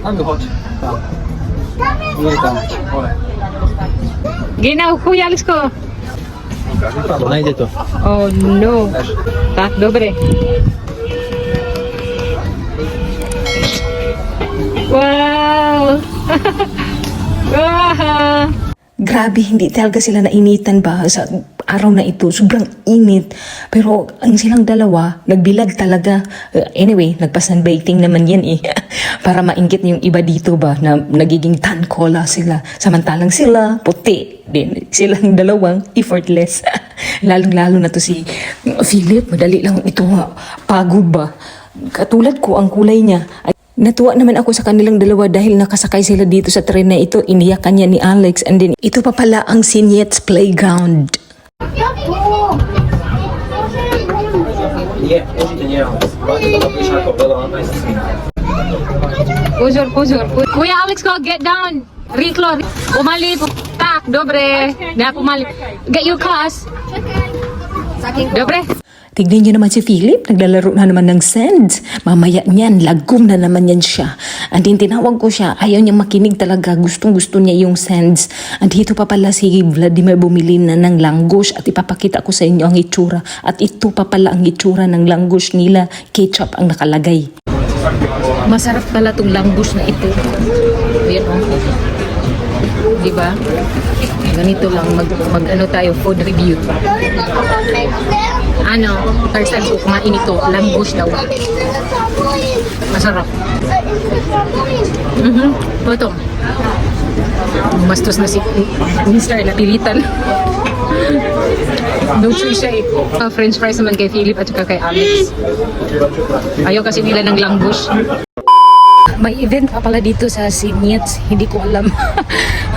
Angebot. Ja. Ginaw, kuya, alis ko. Najde to. Oh no. Tak, dobre. Wow! Wow! Grabe, hindi talaga sila nainitan ba sa araw na ito. Sobrang init. Pero ang silang dalawa, nagbilag talaga. Anyway, nagpa-sunbathing naman yan eh. Para maingit yung iba dito ba na nagiging tan cola sila. Samantalang sila, puti. Din, silang dalawang effortless. Lalong-lalo na to si Philip. Madali lang ito pagod ba. Katulad ko, ang kulay niya. Natuwa naman ako sa kanilang dalawa dahil nakasakay sila dito sa tren na ito. Iniyakan niya ni Alex and then ito pa pala ang Signet's Playground. Puzur. Kuya Alex ko, get down. Riklo. Pumali. Tak, dobre. Na pumali. Get your cars. Dobre. Tignan niyo naman si Philip, naglalaro na naman ng sands. Mamaya niyan, lagom na naman yan siya. And then tinawag ko siya, ayaw niya makinig talaga, gustong-gusto niya yung sands. And dito pa pala si Vladimir bumili na ng langosh at ipapakita ko sa inyo ang itsura. At ito pa pala ang itsura ng langosh nila, ketchup ang nakalagay. Masarap pala tong langgos na ito. Ayan o. Diba? Ganito lang mag tayo, food review. First time ko kumain ito, langgos daw. Masarap. Ito. Mastos na si Mr. Napilitan. No choice siya eh. French fries naman kay Philip at saka kay Alex. Ayaw kasi nila ng langgos. May event pa pala dito sa Signet's, hindi ko alam.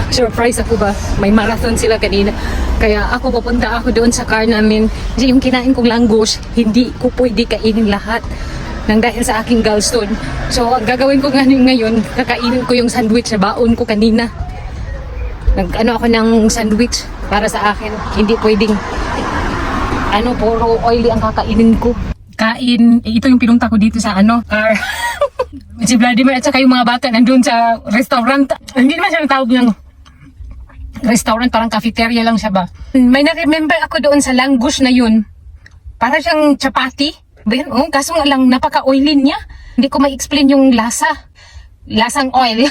Surprise ako ba? May marathon sila kanina. Kaya ako pupunta ako doon sa car namin. Kasi yung kinain kong langgos, hindi ko pwede kainin lahat nang dahil sa aking gallstone. So ang gagawin ko ngayon, kakainin ko yung sandwich na baon ko kanina. Ako ng sandwich para sa akin. Hindi pwedeng puro oily ang kakainin ko. Ito yung pinunta ko dito sa car. Si Vladimir at saka yung mga bata nandun sa restaurant. Hindi naman siya tawag ng restaurant, parang cafeteria lang siya ba. May na-remember ako doon sa langgos na yun. Para siyang chapati. Kaso nga lang napaka-oily niya. Hindi ko ma-explain yung lasa. Lasang oil.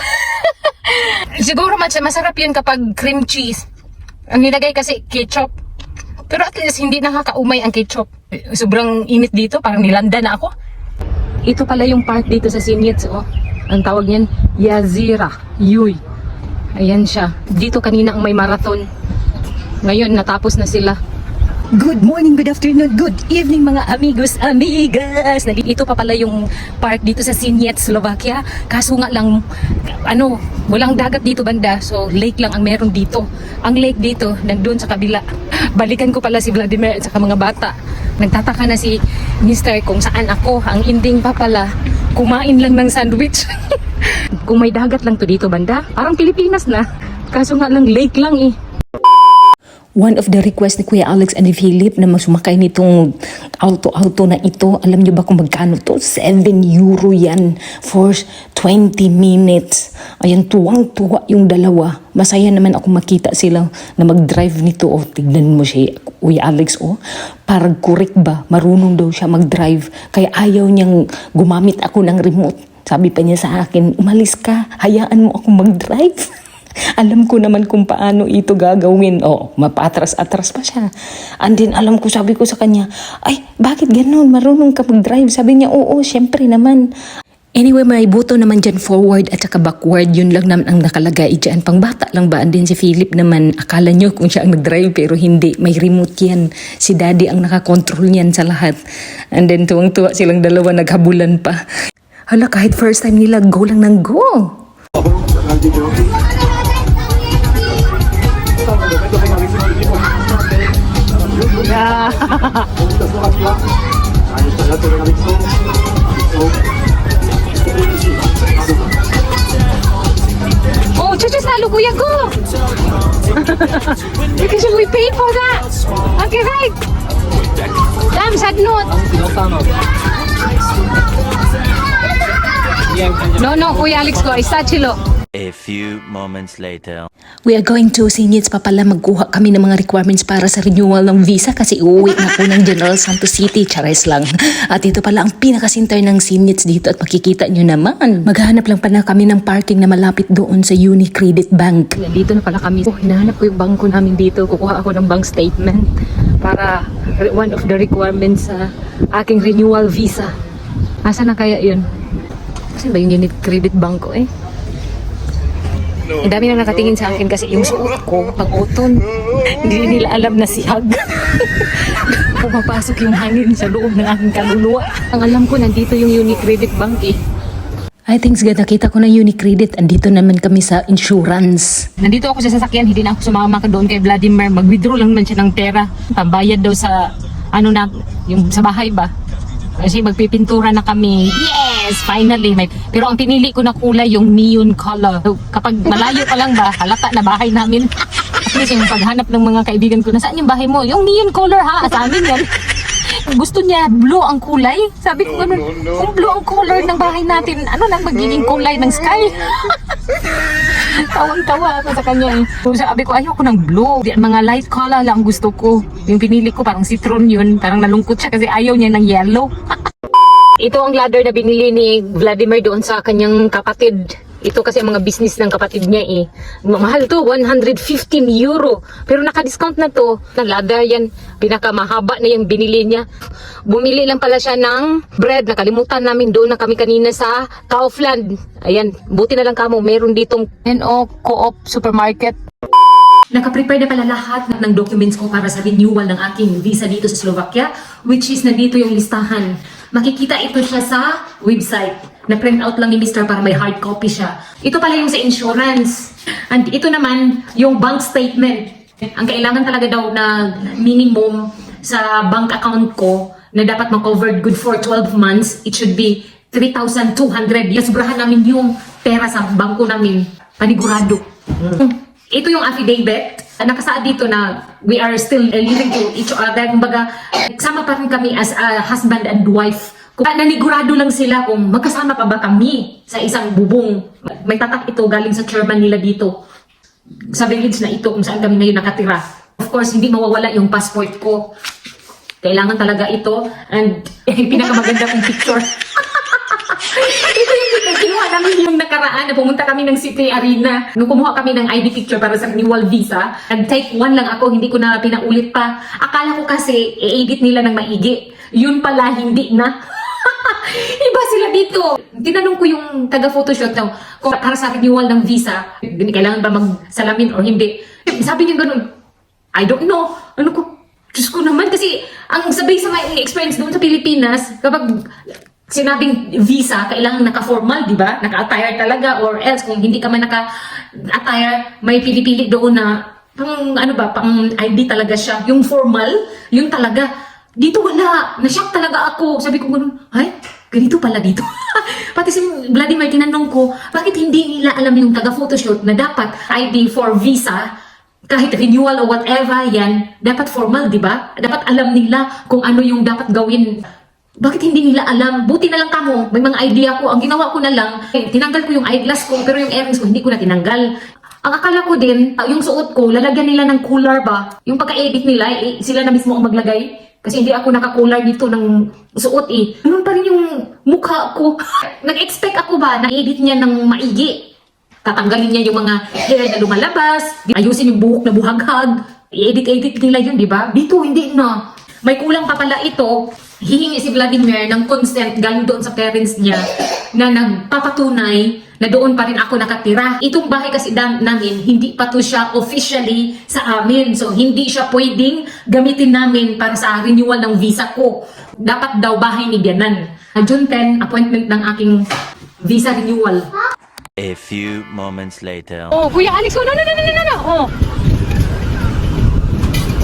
Siguro masarap yun kapag cream cheese. Ang nilagay kasi ketchup. Pero at least hindi nakakaumay ang ketchup. Sobrang init dito, parang nilanda na ako. Ito pala yung park dito sa Signet's. Ang tawag niyan, Yazira. Yuy. Ayan siya. Dito kanina ang may marathon. Ngayon, natapos na sila. Good morning, good afternoon, good evening mga amigos, amigas. Ito pa pala yung park dito sa Signet's, Slovakia. Kaso nga lang, walang dagat dito banda. So, lake lang ang meron dito. Ang lake dito, nandun sa kabila. Balikan ko pala si Vladimir at saka mga bata. Nagtataka na si Mr. kung saan ako. Ang ending pa pala, kumain lang ng sandwich. Kung may dagat lang to dito banda, parang Pilipinas na. Kaso nga lang, lake lang eh. One of the requests ni Kuya Alex and ni Philip na masumakay nitong auto na ito, alam nyo ba kung magkano to? 7 euro yan for 20 minutes. Ayan, tuwang-tuwa yung dalawa. Masaya naman ako makita sila na mag-drive nito. Tignan mo siya, Kuya Alex, parang correct ba? Marunong daw siya mag-drive. Kaya ayaw niyang gumamit ako ng remote. Sabi pa niya sa akin, umalis ka, hayaan mo ako mag-drive. Alam ko naman kung paano ito gagawin. Mapatras-atras pa siya. And then sabi ko sa kanya, ay, bakit ganun? Marunong ka mag-drive? Sabi niya, oo, syempre naman. Anyway, may buto naman dyan forward at saka backward. Yun lang naman ang nakalagay dyan. Pang bata lang ba? And then si Philip naman, akala nyo kung siya ang nag-drive pero hindi. May remote yan. Si daddy ang nakakontrol niyan sa lahat. And then tuwang-tuwa silang dalawa, naghabulan pa. Hala, kahit first time nila, go lang ng go. Chuchu salo kuya ko. Because we paid for that. Okay, right. Damn, sad note. No, Kuya Alex ko, isa chilo. A few moments later. We are going to Sinits pa pala magkuha kami ng mga requirements para sa renewal ng visa kasi uuwi na po ng General Santos City, chares lang. At ito pala ang pinaka-center ng Sinits dito at makikita nyo naman. Maghahanap lang pa na kami ng parking na malapit doon sa Unicredit Bank. Dito na pala kami. Hinahanap ko yung bangko namin dito. Kukuha ako ng bank statement para one of the requirements sa aking renewal visa. Asa na kaya yun? Kasi ba yung Unicredit Bank ko eh? Ang dami na nakatingin sa akin kasi yung suot ko, pag-uton, hindi nila alam na sihag. Pumapasok yung hangin sa loob ng aking kaluluwa. Ang alam ko, nandito yung Unicredit Bank eh. I think nakita ko na Unicredit. Andito naman kami sa insurance. Nandito ako sa sasakyan, hindi na ako sumama ka doon kay Vladimir. Mag-withdraw lang naman siya ng pera. Pambayad daw sa, yung sa bahay ba? Kasi magpipintura na kami. Yes! Finally! Pero ang pinili ko na kulay yung neon color. So, kapag malayo pa lang ba, halata na bahay namin. At least yung paghanap ng mga kaibigan ko, nasaan yung bahay mo? Yung neon color ha, sa amin yan. Gusto niya blue ang kulay. Sabi ko ganun, kung blue ang color ng bahay natin, ano lang magiging kulay ng sky? Tawang-tawa ako sa kanya eh. So, sabi ko, ayoko ng blue. Mga light color lang gusto ko. Yung pinili ko, parang citron yun. Parang nalungkot siya kasi ayaw niya ng yellow. Ito ang ladder na binili ni Vladimir doon sa kanyang kapatid. Ito kasi ang mga business ng kapatid niya eh. Mahal to, 115 euro. Pero naka-discount na to. Ng ladder yan, pinakamahaba na yung binili niya. Bumili lang pala siya ng bread. Nakalimutan namin doon na kami kanina sa Kaufland. Ayan, buti na lang kamo. Meron ditong NO Co-op Supermarket. Naka-prepare na pala lahat ng documents ko para sa renewal ng aking visa dito sa Slovakia, which is nandito yung listahan. Makikita ito siya sa website. Na-print out lang ni Mr. para may hard copy siya. Ito pala yung sa insurance. And ito naman yung bank statement. Ang kailangan talaga daw na minimum sa bank account ko na dapat ma-covered good for 12 months, it should be 3,200. Sobrahan namin yung pera sa bangko namin. Panigurado. Ito yung affidavit. Nakasaad dito na we are still living to each other. Kumbaga, sama pa rin kami as a husband and wife. Nanigurado lang sila kung magkasama pa ba kami sa isang bubong. May tatak ito galing sa chairman nila dito. Sa village na ito kung saan kami ngayon nakatira. Of course, hindi mawawala yung passport ko. Kailangan talaga ito. And pinakamaganda kong picture. Ito yung kinuha namin yung nakaraan na pumunta kami ng City Arena. Nung kumuha kami ng ID picture para sa renewal visa, nag-take 1 lang ako, hindi ko na pinaulit pa. Akala ko kasi i-edit nila ng maigi. Yun pala, hindi na. Iba sila dito. Tinanong ko yung taga-photoshoot daw kung para sa renewal ng visa, kailangan ba magsalamin or hindi. Sabi niya ganun, I don't know. Ano ko, Diyos ko naman kasi ang sabi sa my experience doon sa Pilipinas, kapag sinabing visa, kailangan naka-formal, di ba? Naka-attire talaga or else kung hindi ka man naka-attire, may pili-pili doon na pang ID talaga siya. Yung formal, yung talaga. Dito wala. Na-shock talaga ako. Sabi ko ganun, ay, ganito pala dito. Pati si Vladimir, tinanong ko, bakit hindi nila alam yung taga-photoshoot na dapat ID for visa, kahit renewal o whatever yan, dapat formal, di ba? Dapat alam nila kung ano yung dapat gawin. Bakit hindi nila alam? Buti na lang kamo, may mga idea ko. Ang ginawa ko na lang, tinanggal ko yung eyeglass ko, pero yung earrings ko, hindi ko na tinanggal. Ang akala ko din, yung suot ko, lalagyan nila ng cooler ba? Yung pagka-edit nila, sila na mismo ang maglagay. Kasi hindi ako naka-cooler dito ng suot eh. Ganun pa rin yung mukha ko. Nag-expect ako ba na edit niya ng maigi? Tatanggalin niya yung mga hair na lumalabas, ayusin yung buhok na buhaghag, i-edit nila yun, di ba? Dito, hindi na. May kulang pa pala ito. Hihingi si Vladimir ng consent galing doon sa parents niya na nagpapatunay na doon pa rin ako nakatira. Itong bahay kasi namin, hindi pa to siya officially sa amin. So, hindi siya pwedeng gamitin namin para sa renewal ng visa ko. Dapat daw bahay ni Bianan. June 10, appointment ng aking visa renewal. A few moments later. Oh, Kuya Alex, oh, no. Oh.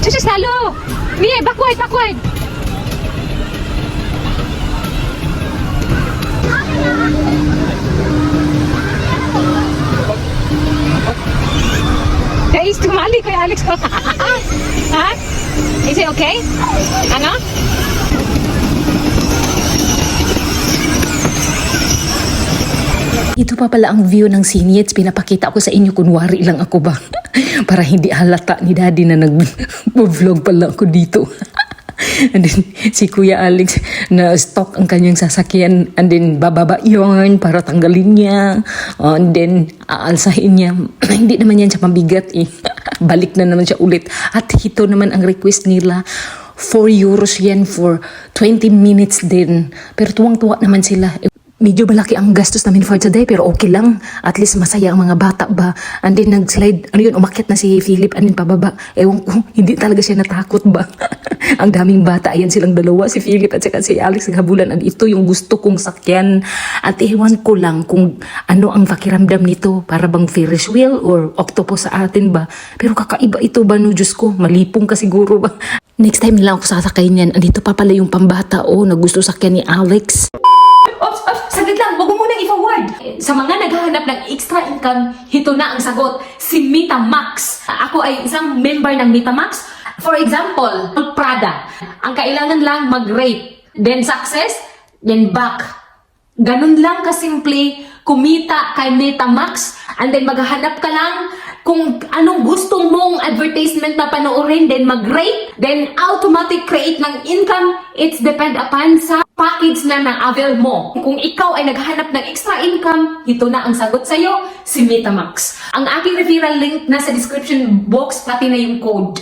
Just lalo. Mie, backward. Guys, tumali Kuya Alex. Ha? Is it okay? Ano? Ito pa pala ang view ng Sinets. Pinapakita ko sa inyo, kunwari lang ako ba? Para hindi halata ni Daddy na nag-vlog pala ako dito. And then si Kuya Alex na stock ang kanyang sasakyan, and then bababa yun para tanggalin niya, and then aalsahin niya. Hindi naman yan siya mabigat eh. Balik na naman siya ulit. At ito naman ang request nila, 4 euros yan for 20 minutes din. Pero tuwang-tuwa naman sila. Medyo malaki ang gastos namin for today, pero okay lang. At least masaya ang mga bata ba. And then nag-slide, umakyat na si Philip, and then pababa. Ewan ko, hindi talaga siya natakot ba. Ang daming bata, ayan silang dalawa, si Philip at saka si Alex naghabulan. At ito yung gusto kong sakyan. At ewan ko lang kung ano ang pakiramdam nito. Para bang Ferris wheel or octopus sa atin ba. Pero kakaiba ito ba, no? Diyos ko, malipong ka siguro ba. Next time lang ako sasakay niyan. Andito pa pala yung pambata, na gusto sakyan ni Alex. Saglit lang, wag mo munang i-forward. Sa mga naghahanap ng extra income, ito na ang sagot. Si MetaMax. Ako ay isang member ng MetaMax. For example, Prada. Ang kailangan lang mag-rate, then success, then back. Ganun lang kasimple kumita kay MetaMax, and then maghahanap ka lang kung anong gusto mong advertisement na panoorin, then mag-rate, then automatic create ng income. It's depend upon sa package na na-avail mo. Kung ikaw ay naghahanap ng extra income, ito na ang sagot sa'yo, si MetaMax. Ang aking referral link nasa description box, pati na yung code.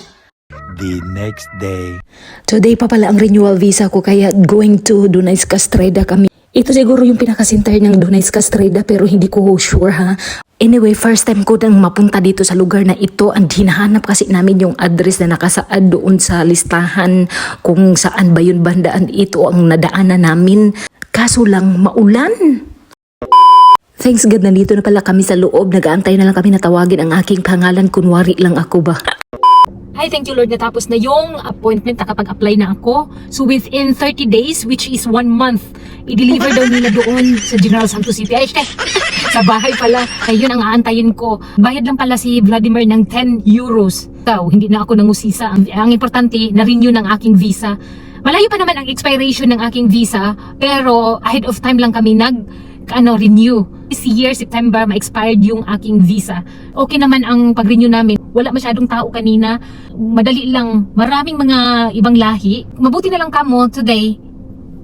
The next day. Today pa pala ang renewal visa ko, kaya going to Dunay's Castreda kami. Ito siguro yung pinaka-center ng Dunay's Castreda, pero hindi ko sure ha. Anyway, first time ko nang mapunta dito sa lugar na ito, and hinahanap kasi namin yung address na nakasaad doon sa listahan kung saan ba yun bandaan. Ito ang nadaanan namin. Kaso lang, maulan. Thanks God, nandito na pala kami sa loob. Nag-aantay na lang kami na tawagin ang aking pangalan. Kunwari lang ako ba. Ay, thank you Lord, natapos na yung appointment, nakapag-apply na ako. So within 30 days, which is 1 month, i-deliver daw nila doon sa General Santos City. Ay, sa bahay pala. Ayun ang aantayin ko. Bayad lang pala si Vladimir ng 10 euros. So, hindi na ako nangusisa. Ang importante, na-renew ng aking visa. Malayo pa naman ang expiration ng aking visa, pero ahead of time lang kami renew. This year, September, ma-expired yung aking visa. Okay naman ang pag-renew namin. Wala masyadong tao kanina. Madali lang. Maraming mga ibang lahi. Mabuti na lang kamo today.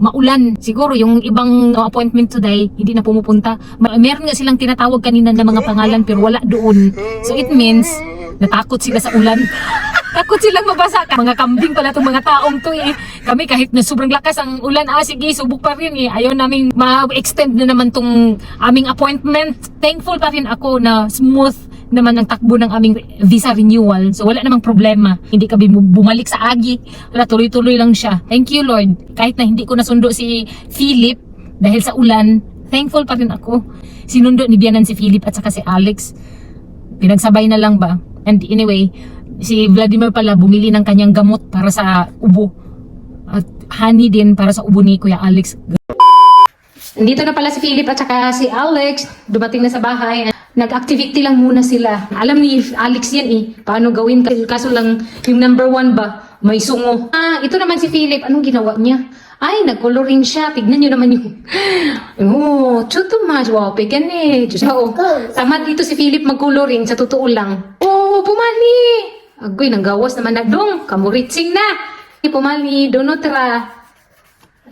Maulan. Siguro yung ibang appointment today, hindi na pumupunta. Meron nga silang tinatawag kanina na mga pangalan pero wala doon. So it means, natakot sila sa ulan. Takot silang mabasa. Mga kambing pala itong mga taong to eh. Kami kahit na sobrang lakas ang ulan, sige, subok pa rin eh. Ayaw naming ma-extend na naman tong aming appointment. Thankful pa rin ako na smooth naman ang takbo ng aming visa renewal. So wala namang problema. Hindi kami bumalik sa agi. Wala, tuloy-tuloy lang siya. Thank you Lord. Kahit na hindi ko nasundo si Philip dahil sa ulan, thankful pa rin ako. Sinundo ni Bianan si Philip at saka si Alex. Pinagsabay na lang ba? And anyway, si Vladimir pala bumili ng kanyang gamot para sa ubo. At honey din para sa ubo ni Kuya Alex. Dito na pala si Philip at saka si Alex. Dumating na sa bahay. Nag-activity lang muna sila. Alam ni Alex yan eh. Paano gawin? Kaso lang yung number 1 ba? May sungo. Ito naman si Philip. Anong ginawa niya? Ay, nag-coloring siya. Tignan nyo naman yung... too much. Wow, pegan eh. Diyos ko. Tamad dito si Philip mag-coloring. Sa totoo lang. Pumali. Agoy, nanggawas naman na dong. Kamuritsing na. Pumali, donotra.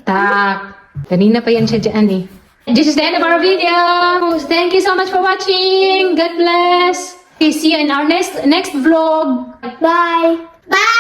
Tak. Kanina pa yan siya dyan eh. This is the end of our video. Thank you so much for watching. God bless. See you in our next vlog. Bye. Bye.